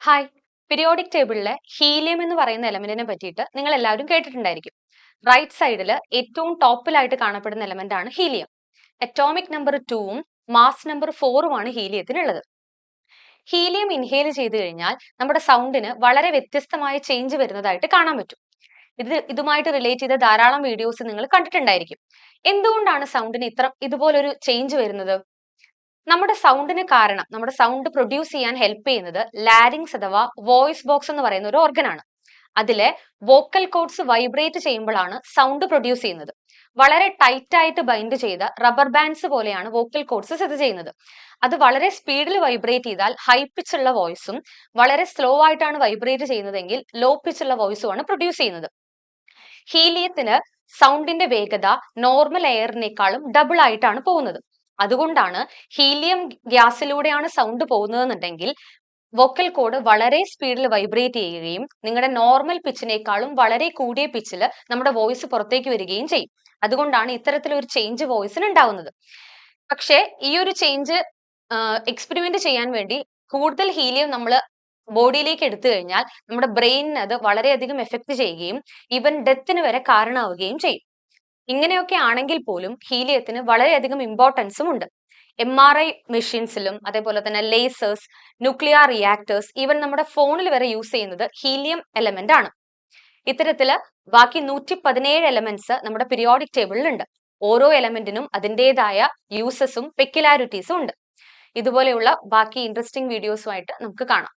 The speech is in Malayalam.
ഹായ്. പീരിയോഡിക് ടേബിളിലെ ഹീലിയം എന്ന് പറയുന്ന എലമെന്റിനെ പറ്റിയിട്ട് നിങ്ങൾ എല്ലാവരും കേട്ടിട്ടുണ്ടായിരിക്കും. റൈറ്റ് സൈഡിൽ ഏറ്റവും ടോപ്പിലായിട്ട് കാണപ്പെടുന്ന എലമെന്റ് ആണ് ഹീലിയം. അറ്റോമിക് നമ്പർ 2ഉം മാസ് നമ്പർ 4ഉമാണ് ഹീലിയത്തിനുള്ളത്. ഹീലിയം ഇൻഹേൽ ചെയ്ത് കഴിഞ്ഞാൽ നമ്മുടെ സൗണ്ടിന് വളരെ വ്യത്യസ്തമായ ചേഞ്ച് വരുന്നതായിട്ട് കാണാൻ പറ്റും. ഇതുമായിട്ട് റിലേറ്റ് ചെയ്ത ധാരാളം വീഡിയോസ് നിങ്ങൾ കണ്ടിട്ടുണ്ടായിരിക്കും. എന്തുകൊണ്ടാണ് സൗണ്ടിന് ഇതുപോലൊരു ചേഞ്ച് വരുന്നത്? നമ്മുടെ സൗണ്ടിന് കാരണം നമ്മുടെ സൗണ്ട് പ്രൊഡ്യൂസ് ചെയ്യാൻ ഹെൽപ്പ് ചെയ്യുന്നത് ലാരിങ്സ് അഥവാ വോയിസ് ബോക്സ് എന്ന് പറയുന്ന ഒരു ഓർഗൻ ആണ്. അതിലെ വോക്കൽ കോഡ്സ് വൈബ്രേറ്റ് ചെയ്യുമ്പോഴാണ് സൗണ്ട് പ്രൊഡ്യൂസ് ചെയ്യുന്നത്. വളരെ ടൈറ്റ് ആയിട്ട് ബൈൻഡ് ചെയ്ത റബ്ബർ ബാൻഡ്സ് പോലെയാണ് വോക്കൽ കോഡ്സ് സ്ഥിതി ചെയ്യുന്നത്. അത് വളരെ സ്പീഡിൽ വൈബ്രേറ്റ് ചെയ്താൽ ഹൈ പിച്ച് ഉള്ള വോയിസും വളരെ സ്ലോ ആയിട്ടാണ് വൈബ്രേറ്റ് ചെയ്യുന്നതെങ്കിൽ ലോ പിച്ച് ഉള്ള വോയിസും ആണ് പ്രൊഡ്യൂസ് ചെയ്യുന്നത്. ഹീലിയത്തിന് സൗണ്ടിന്റെ വേഗത നോർമൽ എയറിനേക്കാളും ഡബിൾ ആയിട്ടാണ് പോകുന്നത്. അതുകൊണ്ടാണ് ഹീലിയം ഗ്യാസിലൂടെയാണ് സൗണ്ട് പോകുന്നതെന്നുണ്ടെങ്കിൽ വോക്കൽ കോഡ് വളരെ സ്പീഡിൽ വൈബ്രേറ്റ് ചെയ്യുകയും നിങ്ങളുടെ നോർമൽ പിച്ചിനേക്കാളും വളരെ കൂടിയ പിച്ചിൽ നമ്മുടെ വോയിസ് പുറത്തേക്ക് വരികയും ചെയ്യും. അതുകൊണ്ടാണ് ഇത്തരത്തിലൊരു ചേഞ്ച് വോയിസിന് ഉണ്ടാവുന്നത്. പക്ഷേ ഈ ഒരു ചേഞ്ച് എക്സ്പെരിമെന്റ് ചെയ്യാൻ വേണ്ടി കൂടുതൽ ഹീലിയം നമ്മൾ ബോഡിയിലേക്ക് എടുത്തു കഴിഞ്ഞാൽ നമ്മുടെ ബ്രെയിനിന് അത് വളരെയധികം എഫക്ട് ചെയ്യുകയും ഈവൻ ഡെത്തിന് വരെ കാരണമാവുകയും ചെയ്യും. ഇങ്ങനെയൊക്കെ ആണെങ്കിൽ പോലും ഹീലിയത്തിന് വളരെയധികം ഇമ്പോർട്ടൻസും ഉണ്ട്. MRI മെഷീൻസിലും അതേപോലെ തന്നെ ലേസേഴ്സ്, ന്യൂക്ലിയർ റിയാക്ടേഴ്സ്, ഈവൻ നമ്മുടെ ഫോണിൽ വരെ യൂസ് ചെയ്യുന്നത് ഹീലിയം എലമെന്റ് ആണ്. ഇത്തരത്തില് ബാക്കി 117 എലമെന്റ്സ് നമ്മുടെ പീരിയോഡിക് ടേബിളിൽ ഉണ്ട്. ഓരോ എലമെന്റിനും അതിൻ്റെതായ യൂസസും പെക്യുലാരിറ്റീസും ഉണ്ട്. ഇതുപോലെയുള്ള ബാക്കി ഇൻട്രസ്റ്റിംഗ് വീഡിയോസുമായിട്ട് നമുക്ക് കാണാം.